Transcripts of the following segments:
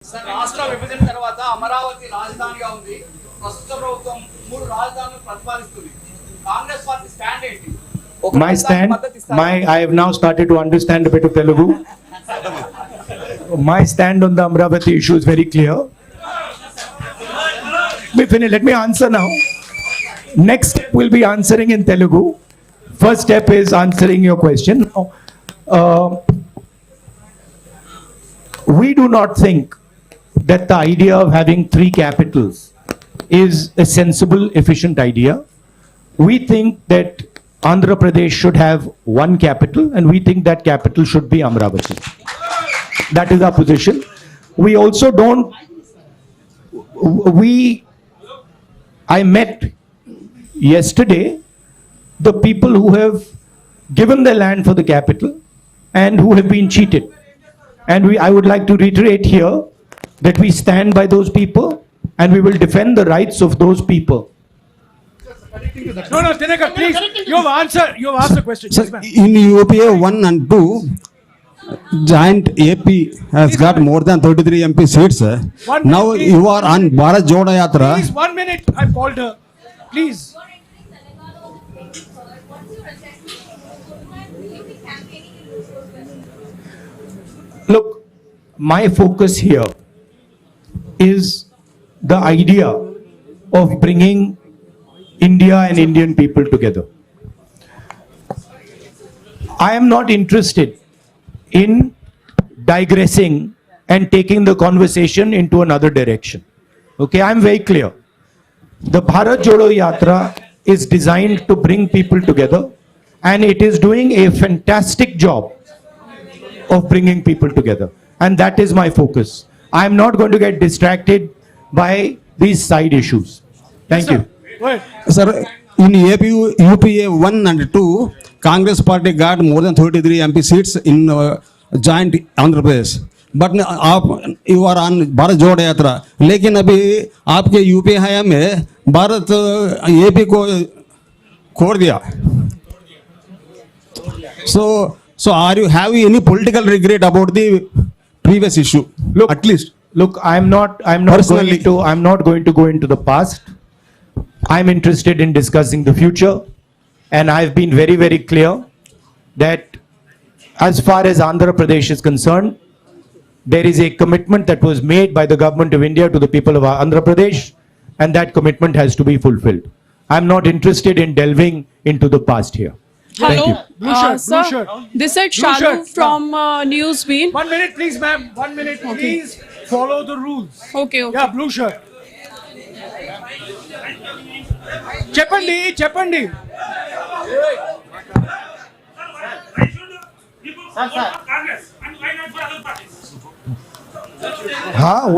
Sir రాష్ట్ర విభజన తర్వాత అమరావతి రాజధానిగా ఉంది. ప్రస్తుత ప్రభుత్వం 3 రాజధానులను ప్రతిపాదిస్తుంది. కాంగ్రెస్ పార్టీ స్టాండ్ ఏంటి? I have now started to understand a bit of Telugu. My stand on the Amaravathi issue is very clear. Let me answer now. Next step will be answering in Telugu. First step is answering your question. We do not think that the idea of having 3 capitals is a sensible, efficient idea. We think that Andhra Pradesh should have 1 capital, and we think that capital should be Amaravathi. That is our position. We also don't, I met yesterday the people who have given their land for the capital and who have been cheated. And I would like to reiterate here that we stand by those people and we will defend the rights of those people. No, Tinaka, please. You have asked the question. Sir, in UPA 1 and 2, joint AP has got more than 33 MP seats, sir. Now you are on Bharat Jodo Yatra. Please, 1 minute. I called her. Please. Look, my focus here is the idea of bringing India and Indian people together. I am not interested in digressing and taking the conversation into another direction. Okay, I am very clear. The Bharat Jodo Yatra is designed to bring people together, and it is doing a fantastic job of bringing people together. And that is my focus. I am not going to get distracted by these side issues. Thank you. Sir, in UPA 1 and 2, Congress party got more than 33 MP seats in joint Andhra Pradesh. But you are on Bharat Jodo Yatra. लेकिन अभी आपके UP हया में Bharat AP को खोड़ दिया. So are you having any political regret about the previous issue? Look, at least. Look, I'm not going to go into the past. I'm interested in discussing the future, and I've been very, very clear that as far as Andhra Pradesh is concerned, there is a commitment that was made by the government of India to the people of Andhra Pradesh, and that commitment has to be fulfilled. I'm not interested in delving into the past here. Thank Hello, you. Blue shirt, sir. blue shirt. This is Blue Shalu shirt. from Newsbeat. 1 minute, please, ma'am. 1 minute, please. Follow the rules. Okay. Yeah, blue shirt. Cheppandi.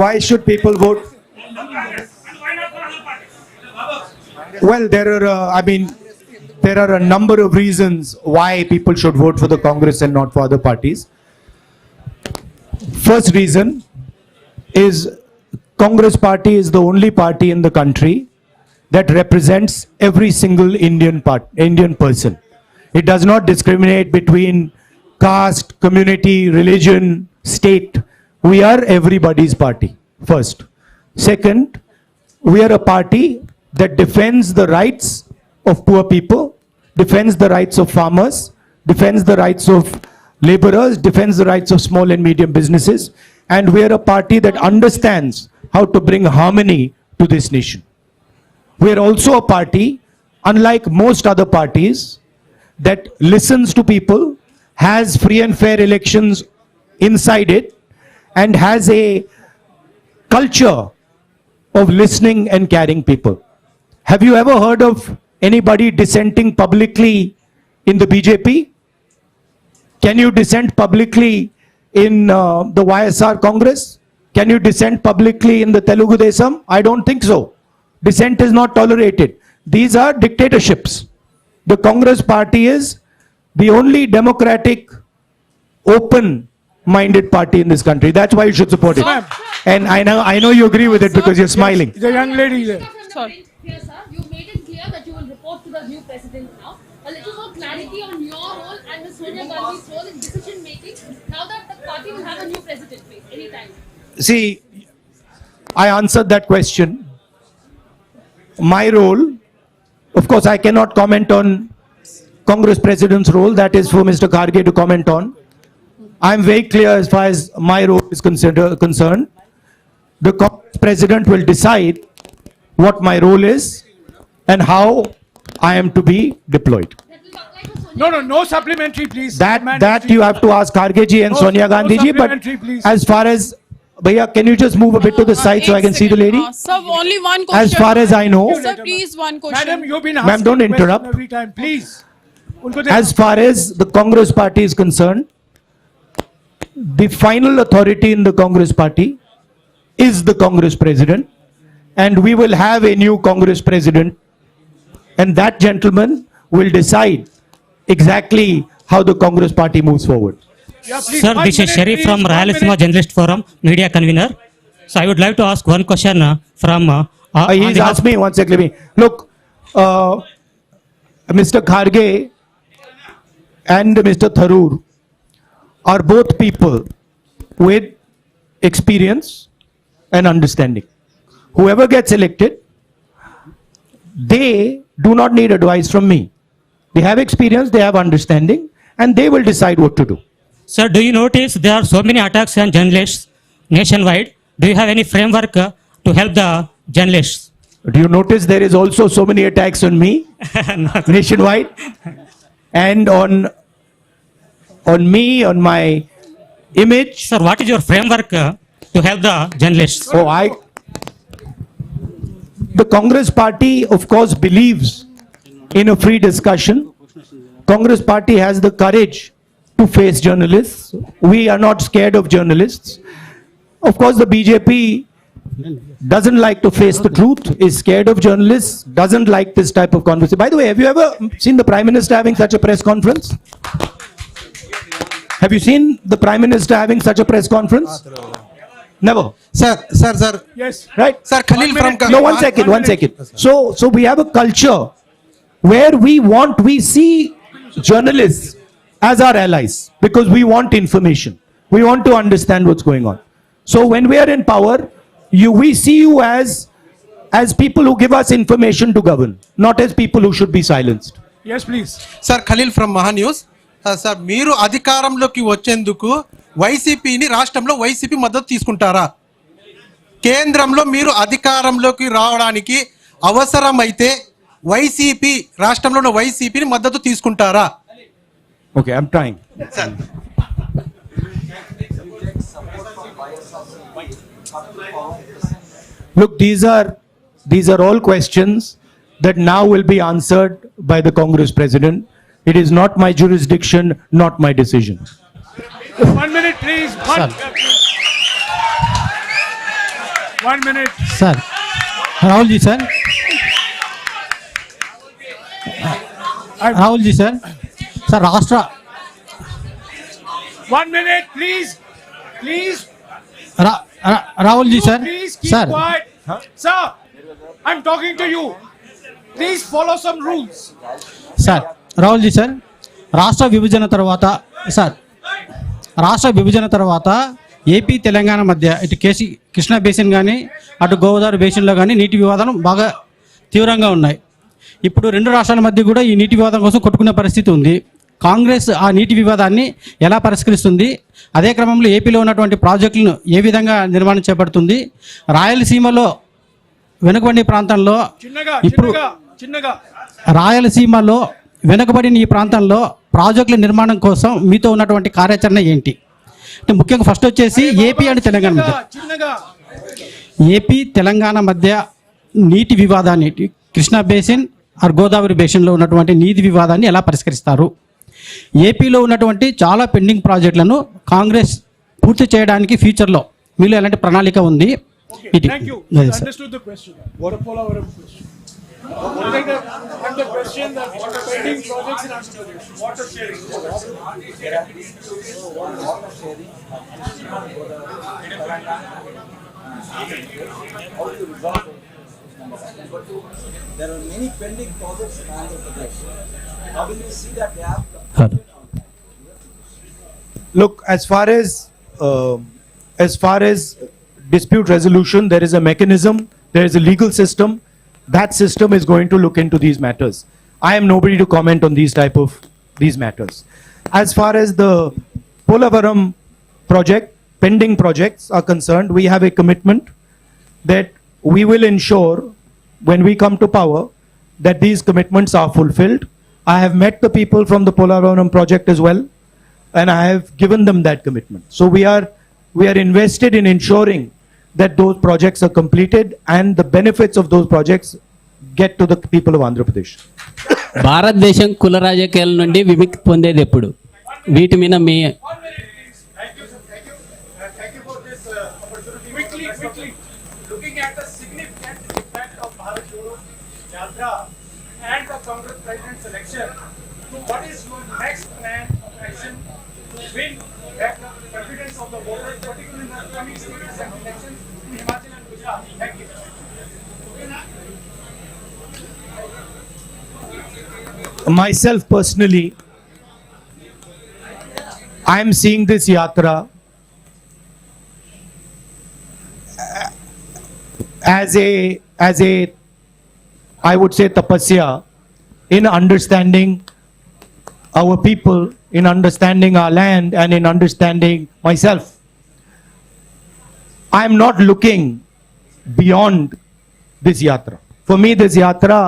Why should people vote? Well, there are a number of reasons why people should vote for the Congress and not for other parties. First reason is Congress party is the only party in the country that represents every single Indian person. It does not discriminate between caste, community, religion, state. We are everybody's party, first. Second, we are a party that defends the rights of poor people, defends the rights of farmers, defends the rights of laborers, defends the rights of small and medium businesses, and we are a party that understands how to bring harmony to this nation. We are also a party, unlike most other parties, that listens to people, has free and fair elections inside it, and has a culture of listening and caring people. Have you ever heard of anybody dissenting publicly in the BJP? Can you dissent publicly in the YSR Congress? Can you dissent publicly in the Telugu Desam? I don't think so. Dissent is not tolerated. These are dictatorships. The Congress party is the only democratic, open-minded party in this country. That's why you should support it. And I know you agree with it because you're smiling. The young lady there. Sorry. Here, sir, you made it clear that you will report to the new president now. A little more clarity on your role and Ms. Sonia Gandhi's role in decision making now that the party will have a new president, please, anytime. See, I answered that question. My role, of course, I cannot comment on Congress President's role. That is for Mr. Kharge to comment on. I'm very clear as far as my role is concerned. The Congress President will decide what my role is and how I am to be deployed. That will apply to Sonia. No supplementary, please. That you have to ask Kharge ji and No- Sonia no Gandhi ji. But supplementary, please. as far as, Bhaiya, can you just move a bit to the side so I can see the lady? Sir, only one question. As far as I know, Sir, please, one question. Madam, you've been Ma'am, asking don't question interrupt. every time, please. उनको दे- as far as the Congress party is concerned, the final authority in the Congress party is the Congress president, and we will have a new Congress president, and that gentleman will decide exactly how the Congress party moves forward. Yeah, please, Sir, 1 this is minute, Sharif please, from 1 Rayalaseema minute. Journalist Forum, media convener. So I would like to ask one question from. On He's behalf- asked me, one second, let me, look, Mr. Kharge and Mr. Tharoor are both people with experience and understanding. Whoever gets elected, they do not need advice from me. They have experience, they have understanding, and they will decide what to do. Sir, do you notice there are so many attacks on journalists nationwide? Do you have any framework to help the journalists? Do you notice there is also so many attacks on me nationwide and on me, on my image? Sir, what is your framework to help the journalists? The Congress party, of course, believes in a free discussion. Congress party has the courage to face journalists. We are not scared of journalists. Of course, the BJP doesn't like to face the truth, is scared of journalists, doesn't like this type of conversation. By the way, have you ever seen the Prime Minister having such a press conference? Have you seen the Prime Minister having such a press conference? Never. Sir. Yes. Right? Sir, Khalil from... No, one second. So we have a culture where we see journalists as our allies because we want information. We want to understand what's going on. So when we are in power, we see you as people who give us information to govern, not as people who should be silenced. Yes, please. Sir, Khalil from Maha News. Sir, మీరు అధికారంలోకి వచ్చేందుకు వైసీపీని రాష్ట్రంలో YCP మద్దతు తీసుకుంటారా? కేంద్రంలో మీరు అధికారంలోకి రావడానికి అవసరమైతే వైసీపీ రాష్ట్రంలో ఉన్న వైసీపీని మద్దతు తీసుకుంటారా? Okay, I'm trying. Sir. Look, these are all questions that now will be answered by the Congress president. It is not my jurisdiction, not my decision. 1 minute, please. One minute. Sir Rahul ji sir Rahul ji sir sir राष्ट्र 1 minute, please. Please. Rahul ji sir Please keep sir quiet. Sir, I'm talking to you. Please follow some rules. Sir Rahul ji sir రాష్ట్ర విభజన తర్వాత AP Telangana మధ్య ఇటు Krishna basin కానీ అటు గోదావరి బేసిన్లో కానీ నీటి వివాదం బాగా తీవ్రంగా ఉన్నాయి. ఇప్పుడు రెండు రాష్ట్రాల మధ్య కూడా ఈ నీటి వివాదం కోసం కొట్టుకునే పరిస్థితి ఉంది. కాంగ్రెస్ ఆ నీటి వివాదాన్ని ఎలా పరిష్కరిస్తుంది? అదే క్రమంలో ఏపీలో ఉన్నటువంటి ప్రాజెక్టులను ఏ విధంగా నిర్మాణం చేపడుతుంది? రాయలసీమలో వెనుకబడిన ప్రాంతంలో ఇప్పుడు రాయలసీమలో వెనుకబడిన ఈ ప్రాంతంలో ప్రాజెక్టుల నిర్మాణం కోసం మీతో ఉన్నటువంటి కార్యాచరణ ఏంటి? అంటే ముఖ్యంగా ఫస్ట్ వచ్చేసి ఏపీ అండ్ తెలంగాణ మధ్య ఏపీ తెలంగాణ మధ్య నీటి వివాదాన్ని కృష్ణా బేసిన్ ఆర్ గోదావరి బేసిన్లో ఉన్నటువంటి నీటి వివాదాన్ని ఎలా పరిష్కరిస్తారు? ఏపీలో ఉన్నటువంటి చాలా పెండింగ్ ప్రాజెక్టులను కాంగ్రెస్ పూర్తి చేయడానికి ఫ్యూచర్లో మీలో ఎలాంటి ప్రణాళిక ఉంది? Thank you. I understood the question. What a follow-up question. And the question that pending projects in Andhra Pradesh. Water sharing. There are many pending projects in Andhra Pradesh. How will you see that gap? Look, as far as dispute resolution, there is a mechanism, there is a legal system. That system is going to look into these matters. I am nobody to comment on these matters. As far as the Polavaram project, pending projects are concerned, we have a commitment that we will ensure when we come to power that these commitments are fulfilled. I have met the people from the Polavaram project as well, and I have given them that commitment. So we are invested in ensuring that those projects are completed and the benefits of those projects get to the people of Andhra Pradesh. భారతదేశం కుల రాజకీయాల నుండి విముక్తి పొందేది ఎప్పుడు? వీటి మీద మీ Thank you for this opportunity. Quickly, looking at the significant impact of Bharat Jodho Yatra and the Congress president's election, what is your next plan of action to win back the confidence of the voters, particularly in the coming state assembly elections in Himachal and Gujarat? Thank you. Myself personally, I am seeing this yatra as a I would say tapasya in understanding our people, in understanding our land, and in understanding myself. I am not looking beyond this yatra. For me, this yatra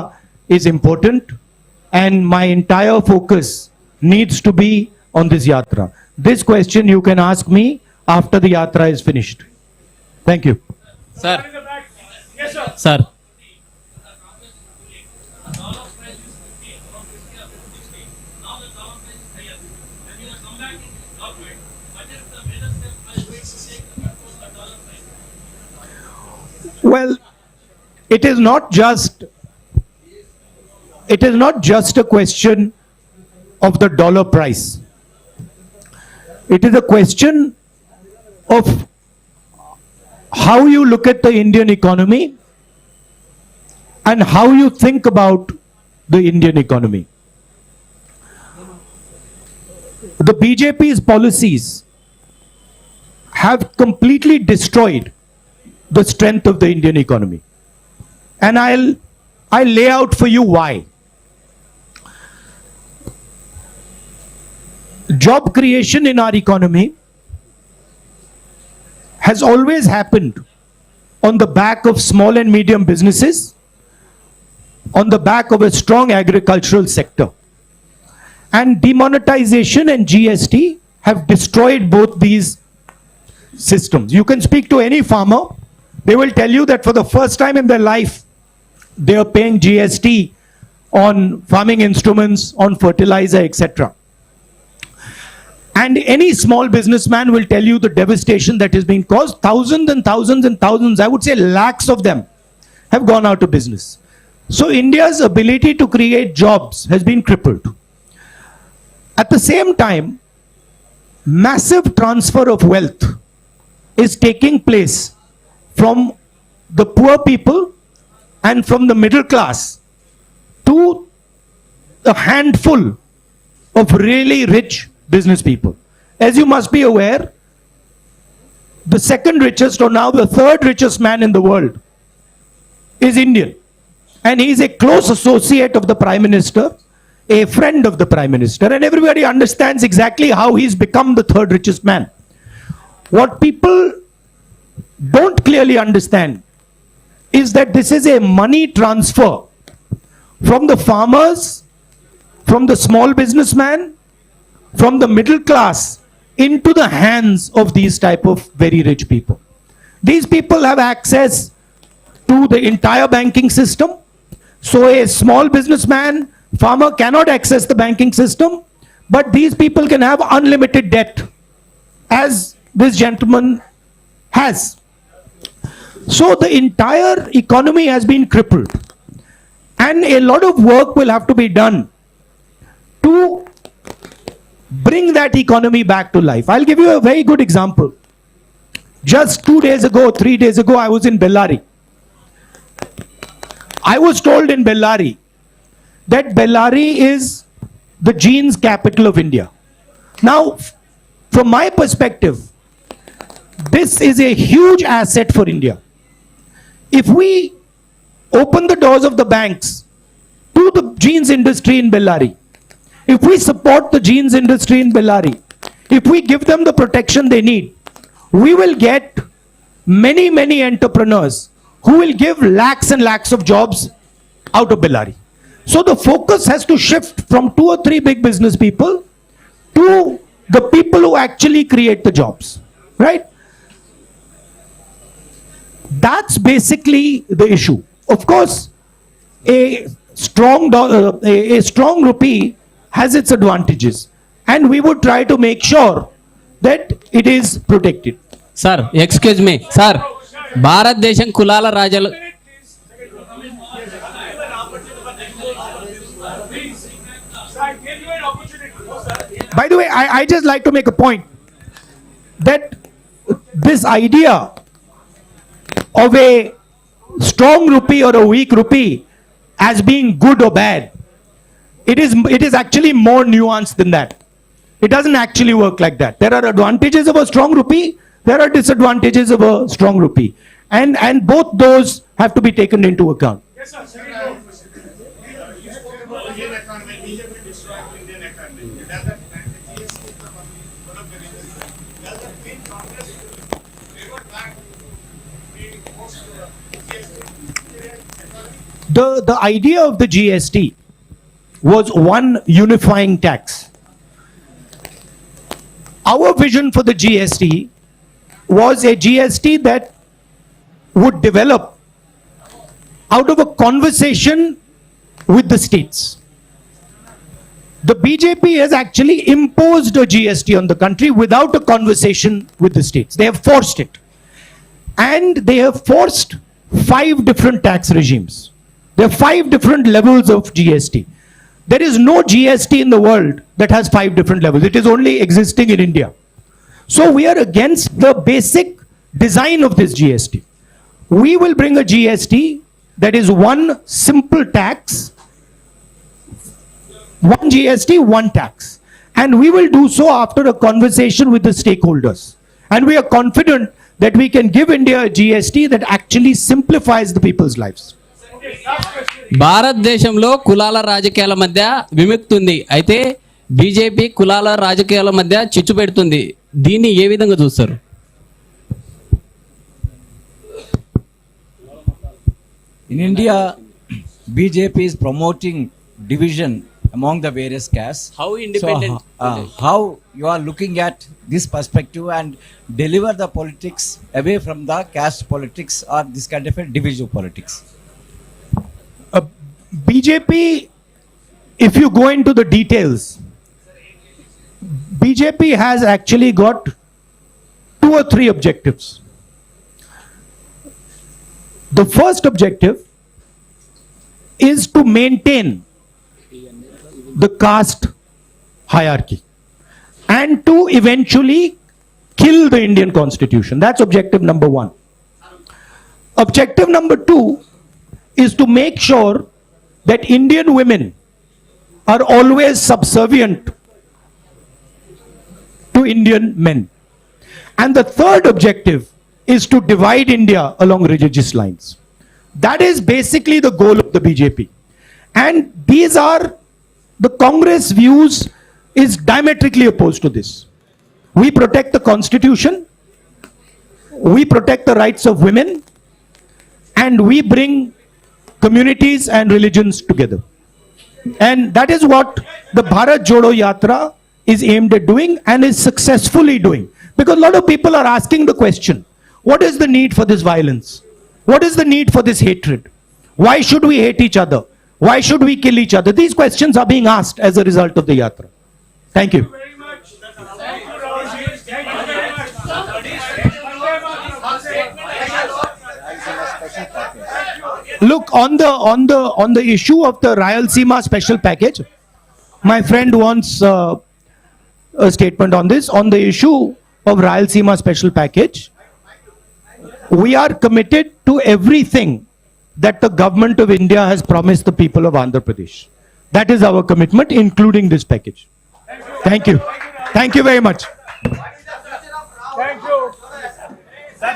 is important, and my entire focus needs to be on this yatra. This question you can ask me after the yatra is finished. Thank you. Sir Yes, sir. Sir Well, it is not just a question of the dollar price. It is a question of how you look at the Indian economy and how you think about the Indian economy. The BJP's policies have completely destroyed the strength of the Indian economy. And I'll lay out for you why. Job creation in our economy has always happened on the back of small and medium businesses, on the back of a strong agricultural sector. And demonetization and GST have destroyed both these systems. You can speak to any farmer, they will tell you that for the first time in their life, they are paying GST on farming instruments, on fertilizer, etc. And any small businessman will tell you the devastation that has been caused. Thousands and thousands and thousands, I would say lakhs of them, have gone out of business. So India's ability to create jobs has been crippled. At the same time, massive transfer of wealth is taking place from the poor people and from the middle class to a handful of really rich business people. As you must be aware, the second richest, or now the third richest man in the world is Indian. And he is a close associate of the Prime Minister, a friend of the Prime Minister, and everybody understands exactly how he's become the third richest man. What people don't clearly understand is that this is a money transfer from the farmers, from the small businessman, from the middle class into the hands of these type of very rich people. These people have access to the entire banking system. So a small businessman, farmer cannot access the banking system, but these people can have unlimited debt, as this gentleman has. So the entire economy has been crippled, and a lot of work will have to be done to bring that economy back to life. I'll give you a very good example. Just 2 days ago, 3 days ago, I was in Bellary. I was told in Bellary that Bellary is the jeans capital of India. Now, from my perspective, this is a huge asset for India. If we open the doors of the banks to the jeans industry in Bellary, if we support the jeans industry in Bellary, if we give them the protection they need, we will get many, many entrepreneurs who will give lakhs and lakhs of jobs out of Bellary. So the focus has to shift from 2 or 3 big business people to the people who actually create the jobs, right? That's basically the issue. Of course, a strong rupee has its advantages, and we would try to make sure that it is protected. Sir excuse me sir, భారతదేశం కులాల రాజాలు By the way, I just like to make a point that this idea of a strong rupee or a weak rupee as being good or bad, it is actually more nuanced than that. It doesn't actually work like that. There are advantages of a strong rupee, there are disadvantages of a strong rupee, and both those have to be taken into account. Yes, sir. Indian economy, BJP destroyed Indian economy. Does that GST one of the reasons? Does that mean Congress revert back the post GST economy? The idea of the GST was one unifying tax. Our vision for the GST was a GST that would develop out of a conversation with the states. The BJP has actually imposed a GST on the country without a conversation with the states. They have forced it. And they have forced 5 different tax regimes. There are 5 different levels of GST. There is no GST in the world that has 5 different levels. It is only existing in India. So we are against the basic design of this GST. We will bring a GST that is one simple tax, one GST, one tax. And we will do so after a conversation with the stakeholders. And we are confident that we can give India a GST that actually simplifies the people's lives. భారతదేశంలో కులాల రాజకీయాల మధ్య విముక్తి ఉంది. అయితే BJP కులాల రాజకీయాల మధ్య చిచ్చు పెడుతుంది. దీన్ని ఏ విధంగా చూస్తారు? In India, BJP is promoting division among the various castes. How independent? How you are looking at this perspective and deliver the politics away from the caste politics or this kind of a divisive politics? BJP, if you go into the details, BJP has actually got 2 or 3 objectives. The first objective is to maintain the caste hierarchy and to eventually kill the Indian constitution. That's objective number 1. Objective number 2 is to make sure that Indian women are always subservient to Indian men. And the third objective is to divide India along religious lines. That is basically the goal of the BJP. And these are the Congress views is diametrically opposed to this. We protect the constitution, we protect the rights of women, and we bring communities and religions together. And that is what the Bharat Jodo Yatra is aimed at doing and is successfully doing. Because a lot of people are asking the question, what is the need for this violence? What is the need for this hatred? Why should we hate each other? Why should we kill each other? These questions are being asked as a result of the Yatra. Thank you. Very much. Thank you, Rahul Ji. Thank you very much. Look, on the issue of the Rayalaseema special package, my friend wants a statement on this. On the issue of Rayalaseema special package, we are committed to everything that the government of India has promised the people of Andhra Pradesh. That is our commitment, including this package. Thank you. Thank you very much.